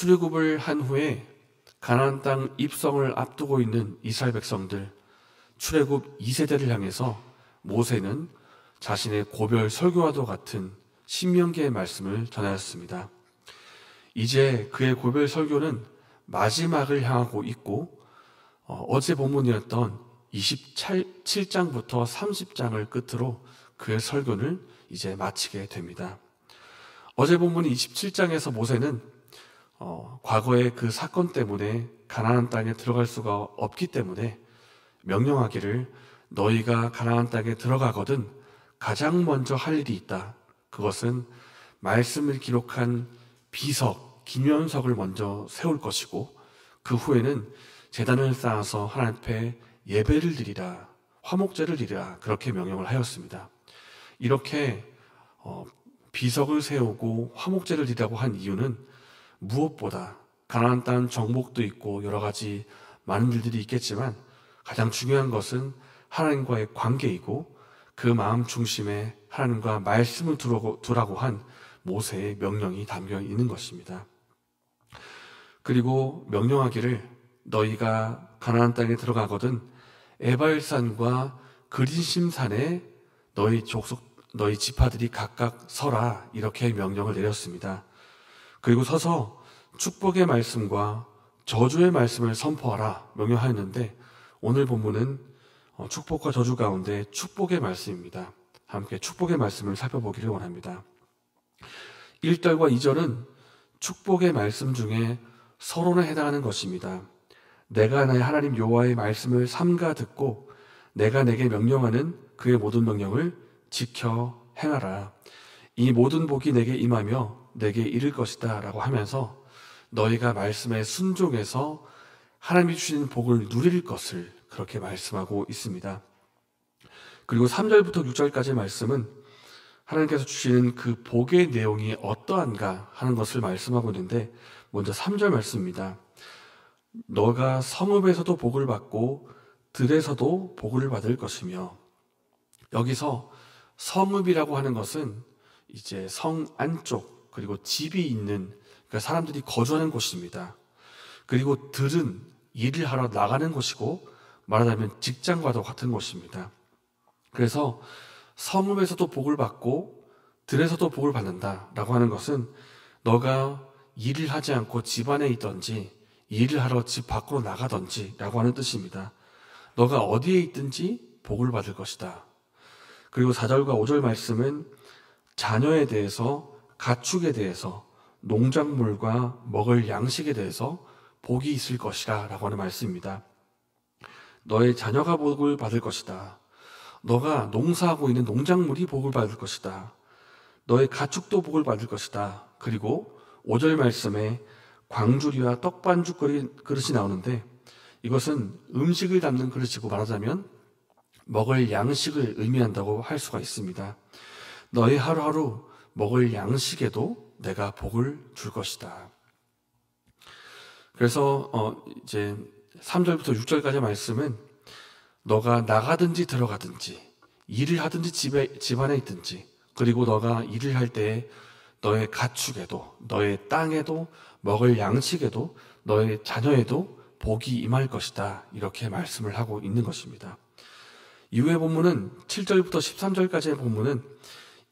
출애굽을 한 후에 가나안 땅 입성을 앞두고 있는 이스라엘 백성들, 출애굽 2세대를 향해서 모세는 자신의 고별 설교와도 같은 신명기의 말씀을 전하였습니다. 이제 그의 고별 설교는 마지막을 향하고 있고 어제 본문이었던 27장부터 30장을 끝으로 그의 설교를 이제 마치게 됩니다. 어제 본문 27장에서 모세는 과거의 그 사건 때문에 가나안 땅에 들어갈 수가 없기 때문에 명령하기를 너희가 가나안 땅에 들어가거든 가장 먼저 할 일이 있다. 그것은 말씀을 기록한 비석, 기념석을 먼저 세울 것이고 그 후에는 제단을 쌓아서 하나님 앞에 예배를 드리라, 화목제를 드리라 그렇게 명령을 하였습니다. 이렇게 비석을 세우고 화목제를 드리라고 한 이유는 무엇보다 가나안 땅 정복도 있고 여러 가지 많은 일들이 있겠지만 가장 중요한 것은 하나님과의 관계이고 그 마음 중심에 하나님과 말씀을 두라고 한 모세의 명령이 담겨 있는 것입니다. 그리고 명령하기를 너희가 가나안 땅에 들어가거든 에발산과 그리심산에 너희 지파들이 각각 서라 이렇게 명령을 내렸습니다. 그리고 서서 축복의 말씀과 저주의 말씀을 선포하라 명령하였는데 오늘 본문은 축복과 저주 가운데 축복의 말씀입니다. 함께 축복의 말씀을 살펴보기를 원합니다. 1절과 2절은 축복의 말씀 중에 서론에 해당하는 것입니다. 내가 나의 하나님 여호와의 말씀을 삼가 듣고 내가 내게 명령하는 그의 모든 명령을 지켜 행하라. 이 모든 복이 내게 임하며 내게 이를 것이다 라고 하면서 너희가 말씀에 순종해서 하나님이 주신 복을 누릴 것을 그렇게 말씀하고 있습니다. 그리고 3절부터 6절까지의 말씀은 하나님께서 주시는 그 복의 내용이 어떠한가 하는 것을 말씀하고 있는데 먼저 3절 말씀입니다. 너가 성읍에서도 복을 받고 들에서도 복을 받을 것이며, 여기서 성읍이라고 하는 것은 이제 성 안쪽 그리고 집이 있는 그러니까 사람들이 거주하는 곳입니다. 그리고 들은 일을 하러 나가는 곳이고 말하자면 직장과도 같은 곳입니다. 그래서 성읍에서도 복을 받고 들에서도 복을 받는다라고 하는 것은 너가 일을 하지 않고 집 안에 있든지 일을 하러 집 밖으로 나가든지 라고 하는 뜻입니다. 너가 어디에 있든지 복을 받을 것이다. 그리고 4절과 5절 말씀은 자녀에 대해서, 가축에 대해서, 농작물과 먹을 양식에 대해서 복이 있을 것이라 라고 하는 말씀입니다. 너의 자녀가 복을 받을 것이다. 너가 농사하고 있는 농작물이 복을 받을 것이다. 너의 가축도 복을 받을 것이다. 그리고 5절 말씀에 광주리와 떡반죽 그릇이 나오는데 이것은 음식을 담는 그릇이고 말하자면 먹을 양식을 의미한다고 할 수가 있습니다. 너의 하루하루 먹을 양식에도 내가 복을 줄 것이다. 그래서 이제 3절부터 6절까지 말씀은 너가 나가든지 들어가든지 일을 하든지 집 안에 있든지 그리고 너가 일을 할 때 너의 가축에도 너의 땅에도 먹을 양식에도 너의 자녀에도 복이 임할 것이다. 이렇게 말씀을 하고 있는 것입니다. 이후의 본문은 7절부터 13절까지의 본문은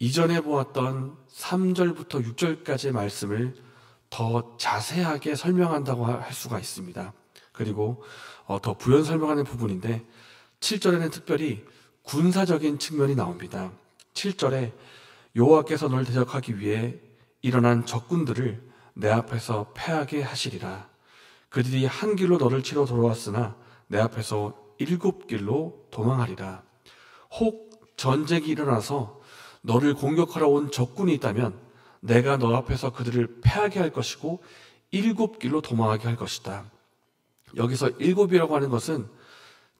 이전에 보았던 3절부터 6절까지의 말씀을 더 자세하게 설명한다고 할 수가 있습니다. 그리고 더 부연 설명하는 부분인데 7절에는 특별히 군사적인 측면이 나옵니다. 7절에 여호와께서 너를 대적하기 위해 일어난 적군들을 내 앞에서 패하게 하시리라. 그들이 한 길로 너를 치러 돌아왔으나 내 앞에서 7길로 도망하리라. 혹 전쟁이 일어나서 너를 공격하러 온 적군이 있다면 내가 너 앞에서 그들을 패하게 할 것이고 7길로 도망하게 할 것이다. 여기서 7이라고 하는 것은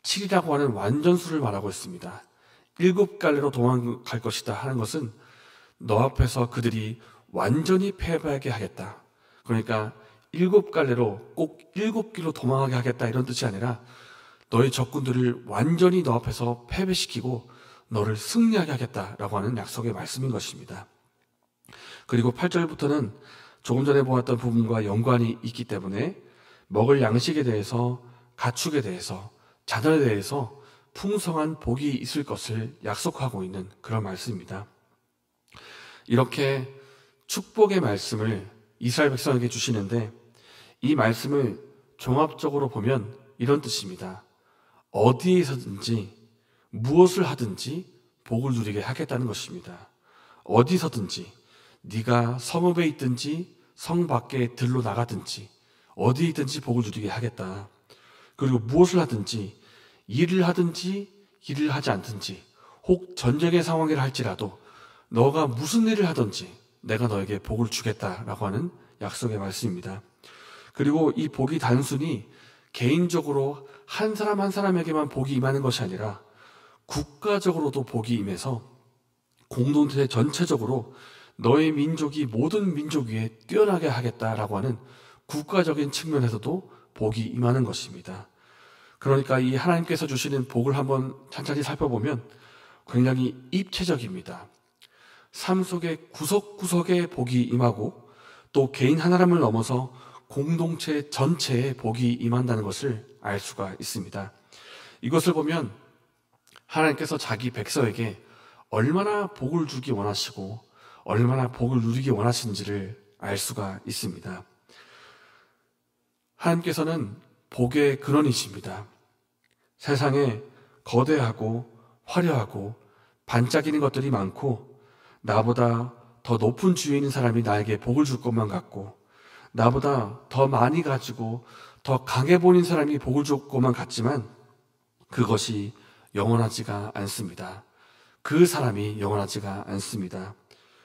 7이라고 하는 완전수를 말하고 있습니다. 7갈래로 도망갈 것이다 하는 것은 너 앞에서 그들이 완전히 패하게 하겠다. 그러니까 7갈래로 꼭 7길로 도망하게 하겠다 이런 뜻이 아니라 너의 적군들을 완전히 너 앞에서 패배시키고 너를 승리하게 하겠다라고 하는 약속의 말씀인 것입니다. 그리고 8절부터는 조금 전에 보았던 부분과 연관이 있기 때문에 먹을 양식에 대해서, 가축에 대해서, 자녀에 대해서 풍성한 복이 있을 것을 약속하고 있는 그런 말씀입니다. 이렇게 축복의 말씀을 이스라엘 백성에게 주시는데, 이 말씀을 종합적으로 보면 이런 뜻입니다. 어디에서든지 무엇을 하든지 복을 누리게 하겠다는 것입니다. 어디서든지, 네가 성읍에 있든지 성 밖에 들로 나가든지 어디에 있든지 복을 누리게 하겠다. 그리고 무엇을 하든지, 일을 하든지 일을 하지 않든지, 혹 전쟁의 상황이라 할지라도 너가 무슨 일을 하든지 내가 너에게 복을 주겠다라고 하는 약속의 말씀입니다. 그리고 이 복이 단순히 개인적으로 한 사람 한 사람에게만 복이 임하는 것이 아니라 국가적으로도 복이 임해서 공동체 전체적으로 너의 민족이 모든 민족 위에 뛰어나게 하겠다라고 하는 국가적인 측면에서도 복이 임하는 것입니다. 그러니까 이 하나님께서 주시는 복을 한번 찬찬히 살펴보면 굉장히 입체적입니다. 삶 속의 구석구석에 복이 임하고 또 개인 하나님을 넘어서 공동체 전체에 복이 임한다는 것을 알 수가 있습니다. 이것을 보면 하나님께서 자기 백성에게 얼마나 복을 주기 원하시고 얼마나 복을 누리기 원하시는지를 알 수가 있습니다. 하나님께서는 복의 근원이십니다. 세상에 거대하고 화려하고 반짝이는 것들이 많고 나보다 더 높은 지위에 있는 사람이 나에게 복을 줄 것만 같고 나보다 더 많이 가지고 더 강해 보이는 사람이 복을 줄 것만 같지만 그것이 영원하지가 않습니다. 그 사람이 영원하지가 않습니다.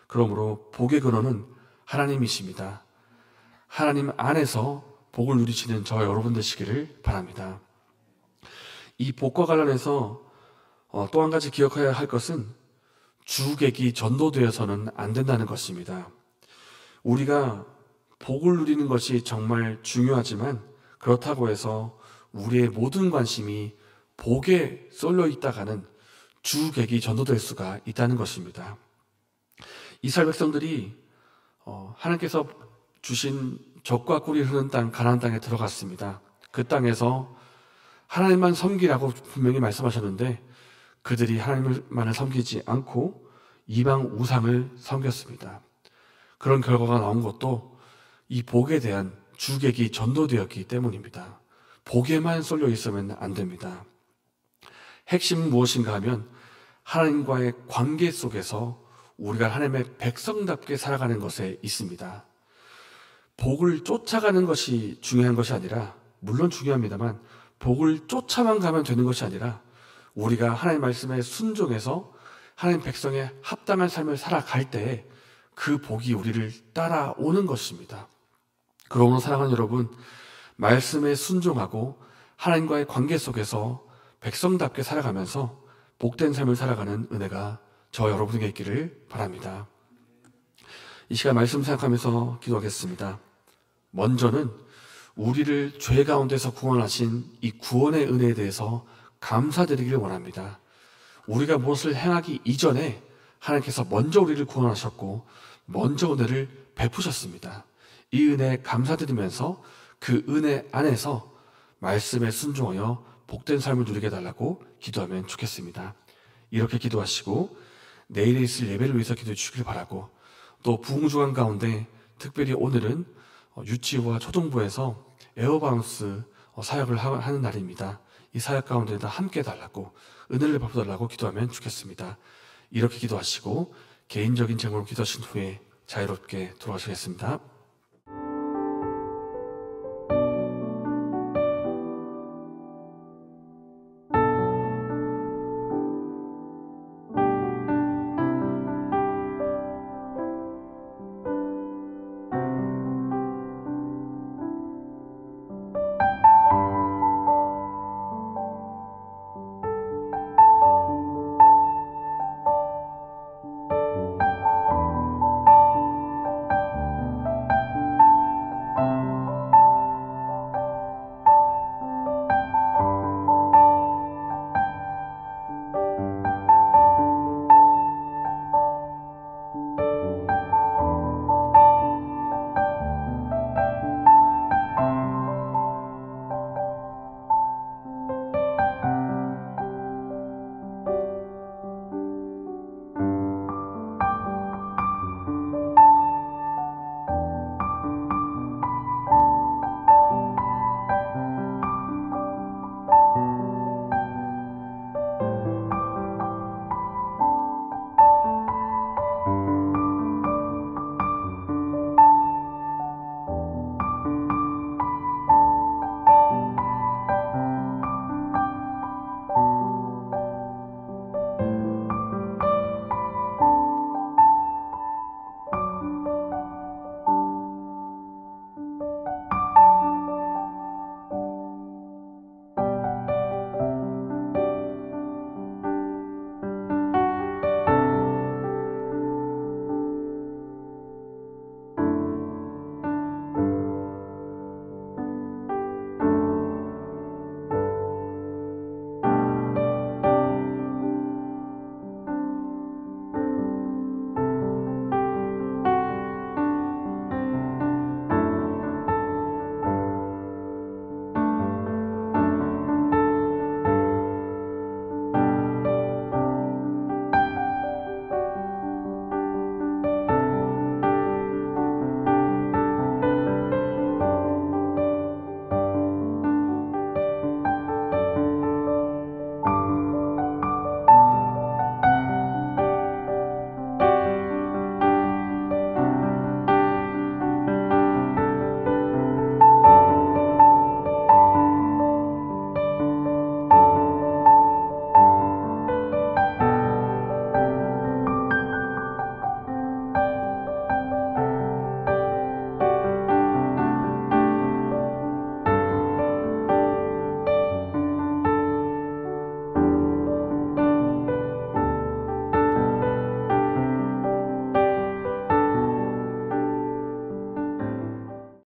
그러므로 복의 근원은 하나님이십니다. 하나님 안에서 복을 누리시는 저와 여러분 되시기를 바랍니다. 이 복과 관련해서 또 한 가지 기억해야 할 것은 주객이 전도되어서는 안 된다는 것입니다. 우리가 복을 누리는 것이 정말 중요하지만 그렇다고 해서 우리의 모든 관심이 복에 쏠려 있다가는 주객이 전도될 수가 있다는 것입니다. 이스라엘 백성들이 하나님께서 주신 젖과 꿀이 흐르는 땅 가나안 땅에 들어갔습니다. 그 땅에서 하나님만 섬기라고 분명히 말씀하셨는데 그들이 하나님만을 섬기지 않고 이방 우상을 섬겼습니다. 그런 결과가 나온 것도 이 복에 대한 주객이 전도되었기 때문입니다. 복에만 쏠려 있으면 안 됩니다. 핵심은 무엇인가 하면 하나님과의 관계 속에서 우리가 하나님의 백성답게 살아가는 것에 있습니다. 복을 쫓아가는 것이 중요한 것이 아니라, 물론 중요합니다만 복을 쫓아만 가면 되는 것이 아니라 우리가 하나님 말씀에 순종해서 하나님 백성의 합당한 삶을 살아갈 때에 그 복이 우리를 따라오는 것입니다. 그러므로 사랑하는 여러분, 말씀에 순종하고 하나님과의 관계 속에서 백성답게 살아가면서 복된 삶을 살아가는 은혜가 저와 여러분에게 있기를 바랍니다. 이 시간 말씀 생각하면서 기도하겠습니다. 먼저는 우리를 죄 가운데서 구원하신 이 구원의 은혜에 대해서 감사드리기를 원합니다. 우리가 무엇을 행하기 이전에 하나님께서 먼저 우리를 구원하셨고 먼저 은혜를 베푸셨습니다. 이 은혜에 감사드리면서 그 은혜 안에서 말씀에 순종하여 복된 삶을 누리게 해달라고 기도하면 좋겠습니다. 이렇게 기도하시고 내일에 있을 예배를 위해서 기도해 주시길 바라고, 또 부흥주간 가운데 특별히 오늘은 유치부와 초등부에서 에어바운스 사역을 하는 날입니다. 이 사역 가운데 다 함께 해달라고, 은혜를 베풀어달라고 기도하면 좋겠습니다. 이렇게 기도하시고 개인적인 제목으로 기도하신 후에 자유롭게 돌아가시겠습니다.